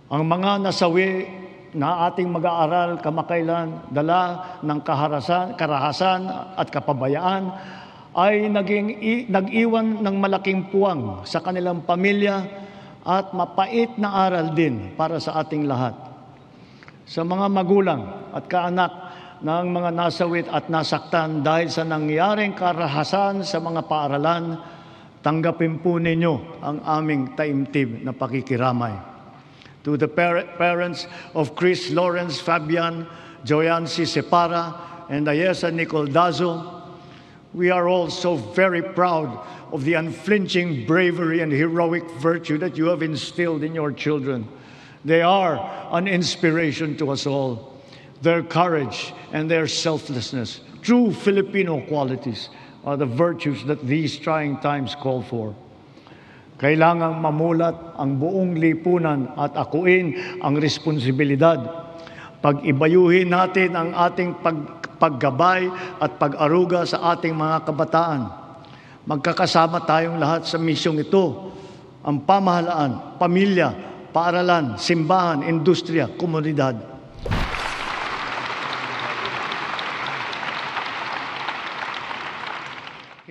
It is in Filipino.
Ang mga nasawi na ating mag-aaral kamakailan, dala ng karahasan at kapabayaan, ay nag-iwan ng malaking puwang sa kanilang pamilya at mapait na aral din para sa ating lahat. Sa mga magulang at kaanak ng mga nasawit at nasaktan dahil sa nangyaring karahasan sa mga paaralan, tanggapin po ninyo ang aming taimtim na pakikiramay. To the parents of Chris Lawrence Fabian, Joyancy Separa, and Ayesa Nicole Dazo, we are all so very proud of the unflinching bravery and heroic virtue that you have instilled in your children. They are an inspiration to us all. Their courage and their selflessness, true Filipino qualities, are the virtues that these trying times call for. Kailangang mamulat ang buong lipunan at akuin ang responsibilidad. Pag-ibayuhin natin ang ating paggabay at pag-aruga sa ating mga kabataan. Magkakasama tayong lahat sa misyong ito. Ang pamahalaan, pamilya, paaralan, simbahan, industriya, komunidad.